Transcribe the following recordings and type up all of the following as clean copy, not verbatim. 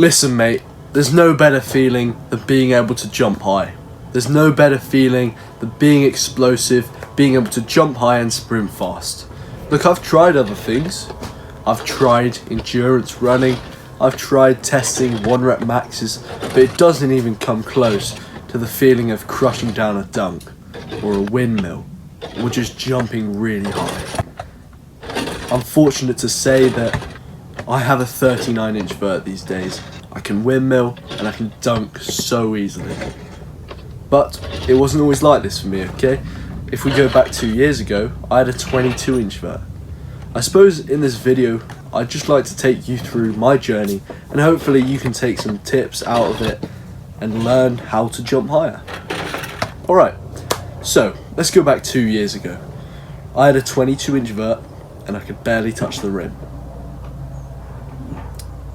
Listen, mate, there's no better feeling than being able to jump high. There's no better feeling than being explosive, being able to jump high and sprint fast. Look, I've tried other things. I've tried endurance running. I've tried testing 1 rep maxes, but it doesn't even come close to the feeling of crushing down a dunk or a windmill or just jumping really high. I'm fortunate to say that I have a 39-inch vert these days. I can windmill and I can dunk so easily. But it wasn't always like this for me, okay? If we go back 2 years ago, I had a 22-inch vert. I suppose in this video, I'd just like to take you through my journey and hopefully you can take some tips out of it and learn how to jump higher. Alright, so let's go back 2 years ago. I had a 22-inch vert and I could barely touch the rim.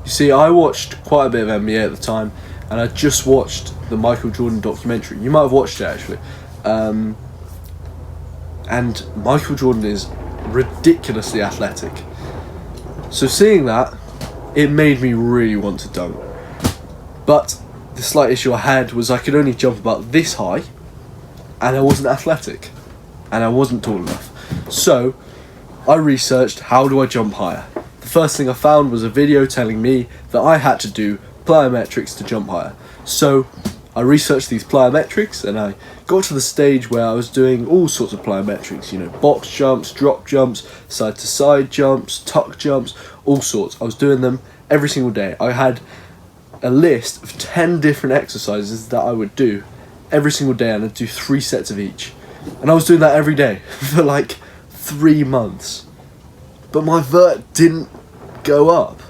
You see, I watched quite a bit of NBA at the time, and I just watched the Michael Jordan documentary. You might have watched it actually. And Michael Jordan is ridiculously athletic. So seeing that, it made me really want to dunk. But the slight issue I had was I could only jump about this high, and I wasn't athletic, and I wasn't tall enough. So I researched, how do I jump higher? The first thing I found was a video telling me that I had to do plyometrics to jump higher. So I researched these plyometrics and I got to the stage where I was doing all sorts of plyometrics, you know, box jumps, drop jumps, side to side jumps, tuck jumps, all sorts. I was doing them every single day. I had a list of 10 different exercises that I would do every single day, and I'd do 3 sets of each. And I was doing that every day for like 3 months. But my vert didn't go up.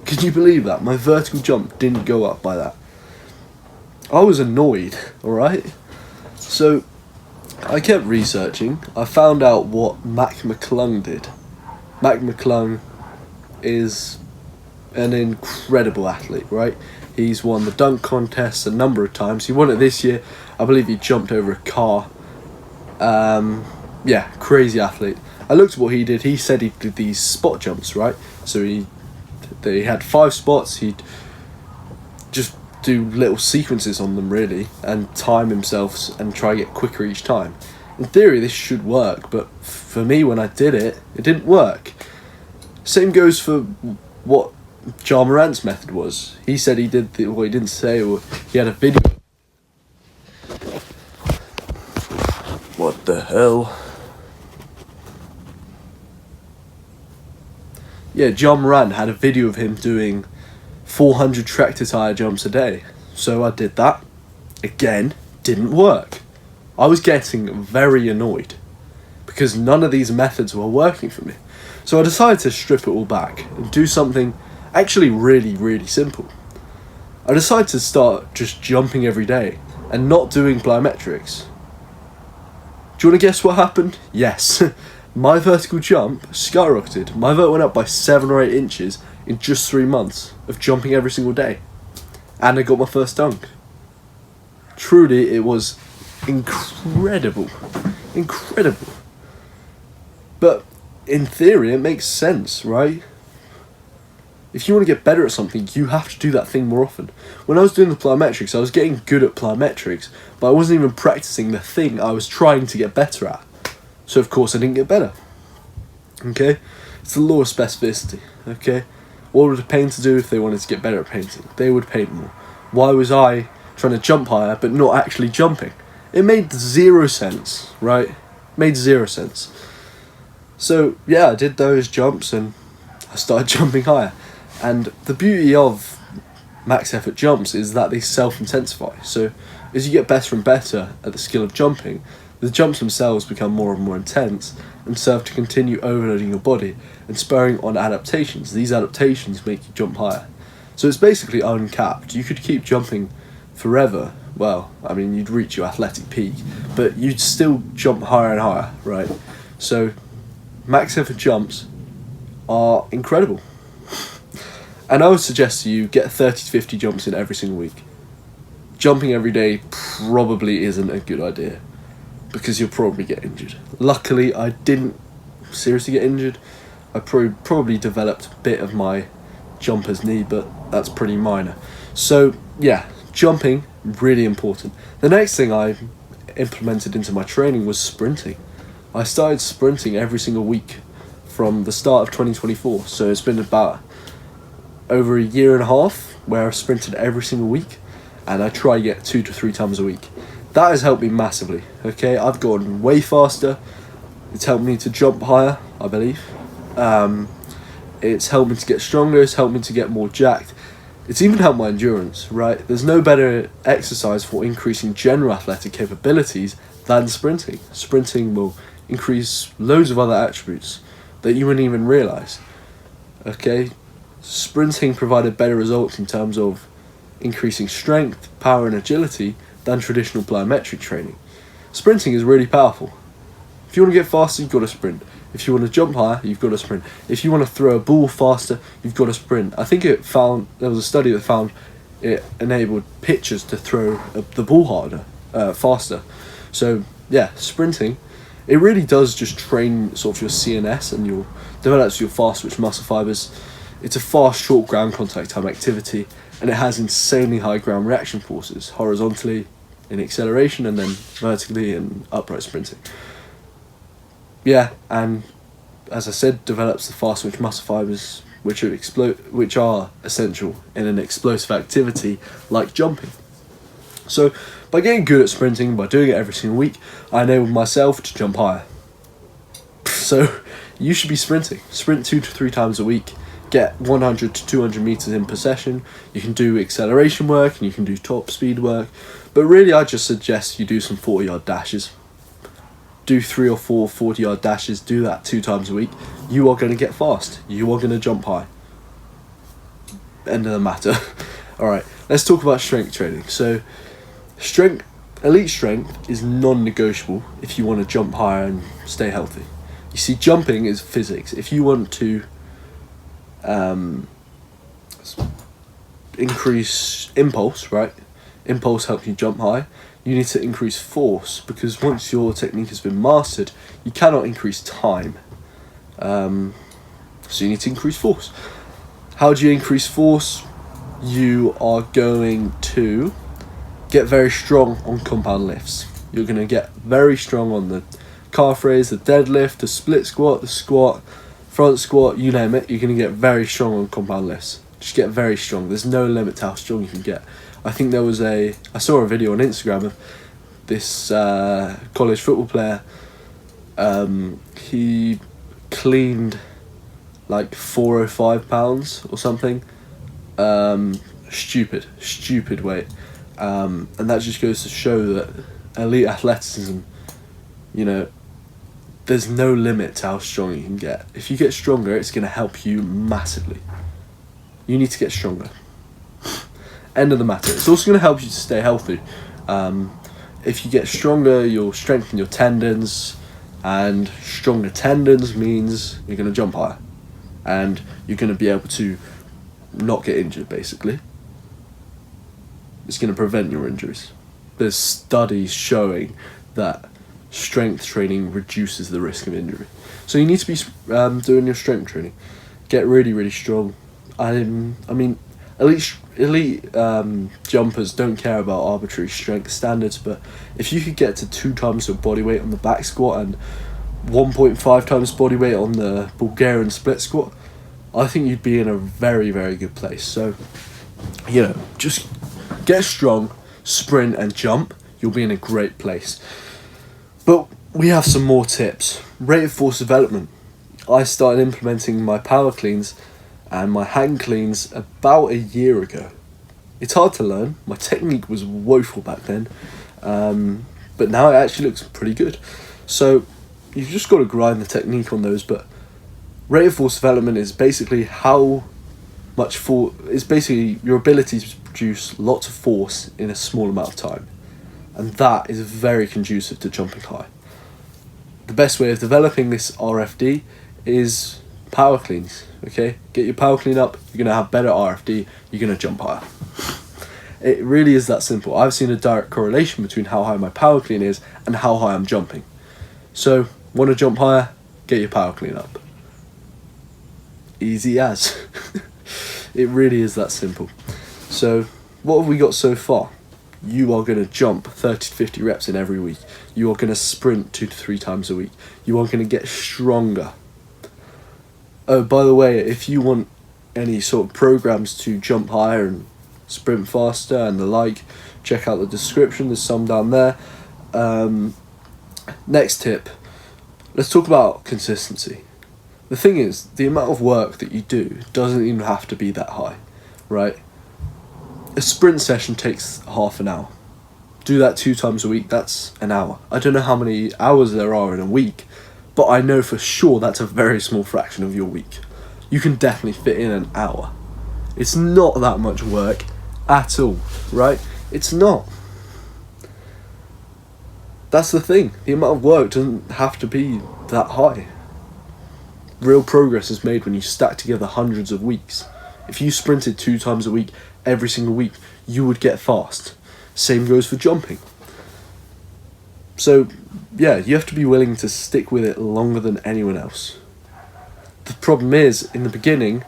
Can you believe that? My vertical jump didn't go up by that. I was annoyed, alright? So I kept researching. I found out what Mac McClung did. Mac McClung is an incredible athlete, right? He's won the dunk contest a number of times. He won it this year. I believe he jumped over a car. Yeah, crazy athlete. I looked at what he did. He said he did these spot jumps, right? So he had 5 spots. He'd just do little sequences on them, really, and time himself and try to get quicker each time. In theory, this should work, but for me, when I did it, it didn't work. Same goes for what Ja Morant's method was. He said he did well, he didn't say, or he had a video. What the hell? Yeah, Ja Morant had a video of him doing 400 tractor tire jumps a day. So I did that. Again, didn't work. I was getting very annoyed because none of these methods were working for me. So I decided to strip it all back and do something actually really, really simple. I decided to start just jumping every day and not doing plyometrics. Do you want to guess what happened? Yes. My vertical jump skyrocketed. My vert went up by 7 or 8 inches in just 3 months of jumping every single day. And I got my first dunk. Truly, it was incredible. Incredible. But in theory, it makes sense, right? If you want to get better at something, you have to do that thing more often. When I was doing the plyometrics, I was getting good at plyometrics, but I wasn't even practicing the thing I was trying to get better at. So of course I didn't get better. Okay? It's the law of specificity. Okay? What would a painter do if they wanted to get better at painting? They would paint more. Why was I trying to jump higher but not actually jumping? It made 0 sense, right? Made 0 sense. So yeah, I did those jumps and I started jumping higher. And the beauty of max effort jumps is that they self-intensify. So as you get better and better at the skill of jumping, the jumps themselves become more and more intense and serve to continue overloading your body and spurring on adaptations. These adaptations make you jump higher. So it's basically uncapped. You could keep jumping forever. Well, I mean, you'd reach your athletic peak, but you'd still jump higher and higher, right? So max effort jumps are incredible. And I would suggest to you, get 30 to 50 jumps in every single week. Jumping every day probably isn't a good idea, because you'll probably get injured. Luckily, I didn't seriously get injured. I probably developed a bit of my jumper's knee, but that's pretty minor. So yeah, jumping, really important. The next thing I implemented into my training was sprinting. I started sprinting every single week from the start of 2024. So it's been about over a year and a half where I've sprinted every single week, and I try to get 2 to 3 times a week. That has helped me massively. Okay, I've gotten way faster. It's helped me to jump higher, I believe. It's helped me to get stronger. It's helped me to get more jacked. It's even helped my endurance, right? There's no better exercise for increasing general athletic capabilities than sprinting. Sprinting will increase loads of other attributes that you wouldn't even realise. Okay? Sprinting provided better results in terms of increasing strength, power and agility than traditional plyometric training. Sprinting is really powerful. If you want to get faster, you've got to sprint. If you want to jump higher, you've got to sprint. If you want to throw a ball faster, you've got to sprint. I think there was a study that found it enabled pitchers to throw the ball harder, faster. So yeah, sprinting, it really does just train sort of your CNS and develops your fast twitch muscle fibers. It's a fast, short ground contact time activity, and it has insanely high ground reaction forces, horizontally in acceleration and then vertically in upright sprinting. Yeah, and as I said, develops the fast twitch muscle fibers, which are essential in an explosive activity like jumping. So, by getting good at sprinting, by doing it every single week, I enabled myself to jump higher. So, you should be sprinting. Sprint 2 to 3 times a week. Get 100 to 200 meters in per session. You can do acceleration work and you can do top speed work, but really I just suggest you do some 40-yard dashes. Do 3 or 4 40-yard dashes. Do that 2 times a week. You are going to get fast. You are going to jump high. End of the matter. All right, let's talk about strength training. So, elite strength is non-negotiable if you want to jump higher and stay healthy. You see, jumping is physics. If you want to increase impulse, right? Impulse helps you jump high. You need to increase force, because once your technique has been mastered, you cannot increase time. So you need to increase force. How do you increase force? You are going to get very strong on compound lifts. You're going to get very strong on the calf raise, the deadlift, the split squat, the squat, front squat, you name it. You're going to get very strong on compound lifts. Just get very strong. There's no limit to how strong you can get. I think I saw a video on Instagram of this college football player. He cleaned like 405 pounds or something. Stupid weight. And that just goes to show that elite athleticism, there's no limit to how strong you can get. If you get stronger, it's going to help you massively. You need to get stronger. End of the matter. It's also going to help you to stay healthy. If you get stronger, you'll strengthen your tendons, and stronger tendons means you're going to jump higher, and you're going to be able to not get injured, basically. It's going to prevent your injuries. There's studies showing that strength training reduces the risk of injury. So you need to be doing your strength training. Get really, really strong. I mean, elite jumpers don't care about arbitrary strength standards, but if you could get to 2 times your body weight on the back squat and 1.5 times body weight on the Bulgarian split squat, I think you'd be in a very, very good place. So, just get strong, sprint and jump. You'll be in a great place. But we have some more tips. Rate of force development. I started implementing my power cleans and my hang cleans about a year ago. It's hard to learn. My technique was woeful back then, but now it actually looks pretty good. So you've just got to grind the technique on those. But rate of force development is basically it's basically your ability to produce lots of force in a small amount of time, and that is very conducive to jumping high. The best way of developing this RFD is power cleans. Okay, get your power clean up, you're going to have better RFD, you're going to jump higher. It really is that simple. I've seen a direct correlation between how high my power clean is and how high I'm jumping. So, want to jump higher? Get your power clean up. Easy as. It really is that simple. So what have we got so far? You are going to jump 30 to 50 reps in every week. You are going to sprint 2 to 3 times a week. You are going to get stronger. Oh, by the way, if you want any sort of programs to jump higher and sprint faster and the like, check out the description. There's some down there. Next tip, let's talk about consistency. The thing is, the amount of work that you do doesn't even have to be that high, right? A sprint session takes half an hour. Do that 2 times a week, that's an hour. I don't know how many hours there are in a week, but I know for sure that's a very small fraction of your week. You can definitely fit in an hour. It's not that much work at all, right? It's not. That's the thing. The amount of work doesn't have to be that high. Real progress is made when you stack together hundreds of weeks. If you sprinted 2 times a week, every single week, you would get fast. Same goes for jumping. So, yeah, you have to be willing to stick with it longer than anyone else. The problem is, in the beginning,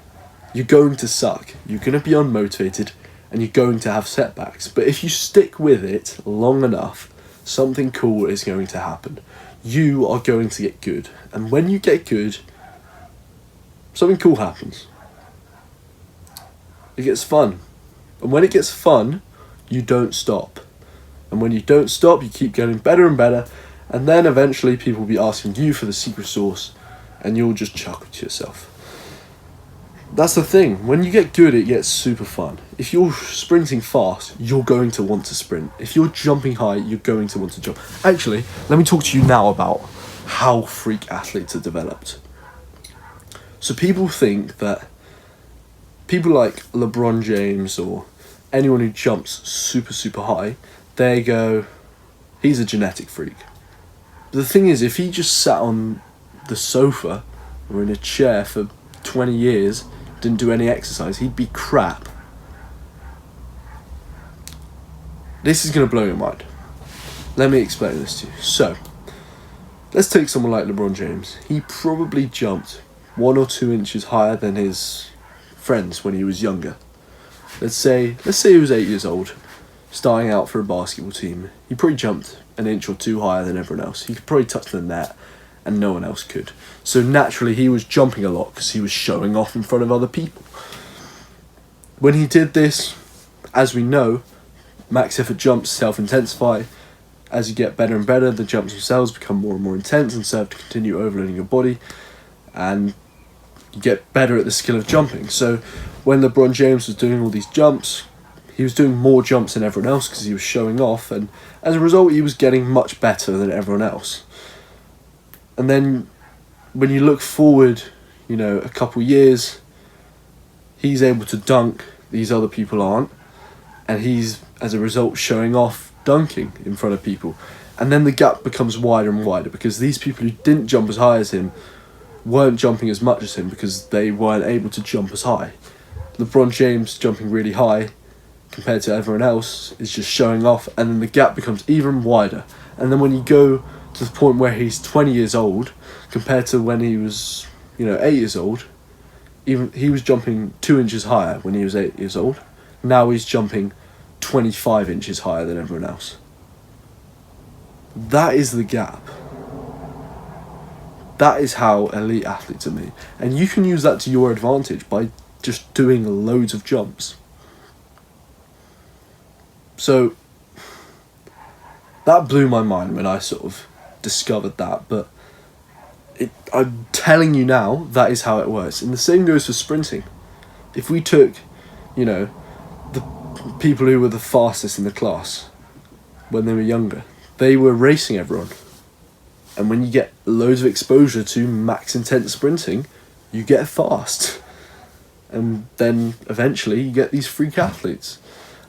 you're going to suck. You're going to be unmotivated, and you're going to have setbacks. But if you stick with it long enough, something cool is going to happen. You are going to get good. And when you get good, something cool happens. It gets fun. And when it gets fun, you don't stop. And when you don't stop, you keep getting better and better. And then eventually people will be asking you for the secret sauce. And you'll just chuckle to yourself. That's the thing. When you get good, it gets super fun. If you're sprinting fast, you're going to want to sprint. If you're jumping high, you're going to want to jump. Actually, let me talk to you now about how freak athletes are developed. So people think that people like LeBron James or anyone who jumps super, super high, they go, he's a genetic freak. But the thing is, if he just sat on the sofa or in a chair for 20 years, didn't do any exercise, he'd be crap. This is going to blow your mind. Let me explain this to you. So, let's take someone like LeBron James. He probably jumped 1 or 2 inches higher than his friends when he was younger. Let's say he was 8 years old, starting out for a basketball team. He probably jumped an inch or 2 higher than everyone else. He could probably touch the net, and no one else could. So naturally, he was jumping a lot because he was showing off in front of other people. When he did this, as we know, max effort jumps self-intensify. As you get better and better, the jumps themselves become more and more intense and serve to continue overloading your body, and you get better at the skill of jumping. So when LeBron James was doing all these jumps, he was doing more jumps than everyone else because he was showing off, and as a result, he was getting much better than everyone else. And then when you look forward, a couple years, he's able to dunk, these other people aren't, and he's, as a result, showing off dunking in front of people. And then the gap becomes wider and wider because these people who didn't jump as high as him weren't jumping as much as him because they weren't able to jump as high. LeBron James jumping really high compared to everyone else is just showing off, and then the gap becomes even wider. And then when you go to the point where he's 20 years old compared to when he was 8 years old, even he was jumping 2 inches higher when he was 8 years old. Now he's jumping 25 inches higher than everyone else. That is the gap. That is how elite athletes are made. And you can use that to your advantage by just doing loads of jumps. So that blew my mind when I sort of discovered that, but I'm telling you now, that is how it works. And the same goes for sprinting. If we took, the people who were the fastest in the class when they were younger, they were racing everyone. And when you get loads of exposure to max intense sprinting, you get fast. And then eventually you get these freak athletes.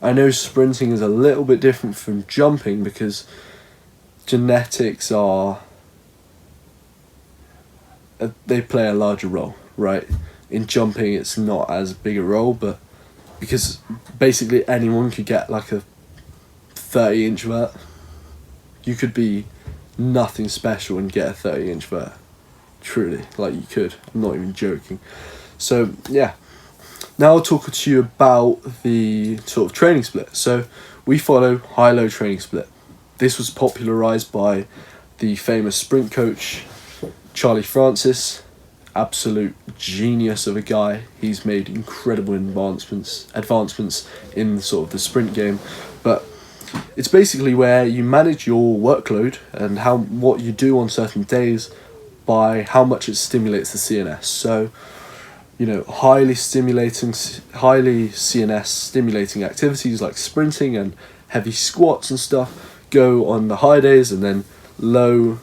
I know sprinting is a little bit different from jumping because genetics they play a larger role, right? In jumping it's not as big a role, but because basically anyone could get like a 30-inch vert. You could be nothing special and get a 30-inch vert. Truly, like you could. I'm not even joking. So yeah, Now I'll talk to you about the sort of training split. So we follow high-low training split. This was popularized by the famous sprint coach Charlie Francis, absolute genius of a guy. He's made incredible advancements in sort of the sprint game, but it's basically where you manage your workload and what you do on certain days by how much it stimulates the CNS. So, you know, highly CNS stimulating activities like sprinting and heavy squats and stuff go on the high days, and then low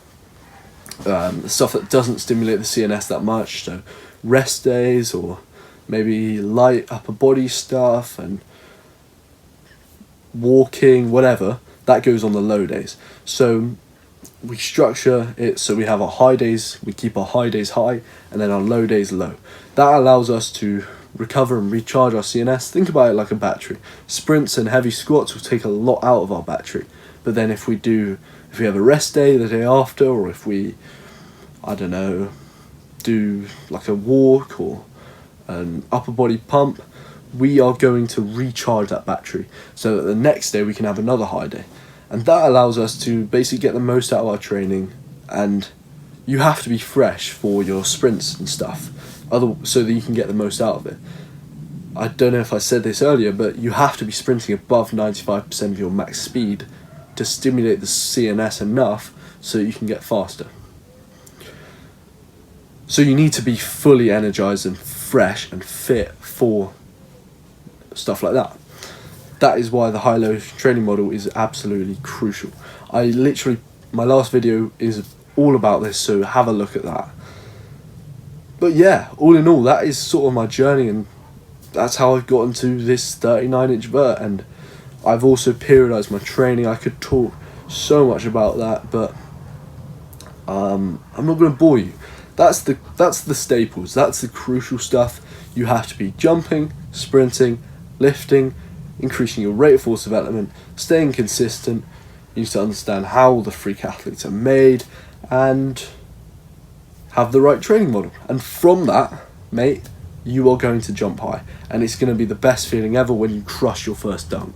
stuff that doesn't stimulate the CNS that much, so rest days or maybe light upper body stuff and walking, whatever, that goes on the low days. So we structure it so we have our high days, we keep our high days high, and then our low days low. That allows us to recover and recharge our CNS. Think about it like a battery. Sprints and heavy squats will take a lot out of our battery, but then if we have a rest day the day after, or if we, I don't know, do like a walk or an upper body pump, we are going to recharge that battery so that the next day we can have another high day. And that allows us to basically get the most out of our training, and you have to be fresh for your sprints and stuff, so that you can get the most out of it. I don't know if I said this earlier, but you have to be sprinting above 95% of your max speed to stimulate the CNS enough so you can get faster. So you need to be fully energized and fresh and fit for stuff like that. That is why the high-low training model is absolutely crucial. My last video is all about this, so have a look at that. But yeah, all in all, that is sort of my journey, and that's how I've gotten to this 39-inch vert. And I've also periodized my training. I could talk so much about that, but I'm not going to bore you. That's the staples. That's the crucial stuff. You have to be jumping, sprinting, lifting, increasing your rate of force development, staying consistent. You need to understand how the freak athletes are made and have the right training model. And from that, mate, you are going to jump high, and it's going to be the best feeling ever when you crush your first dunk.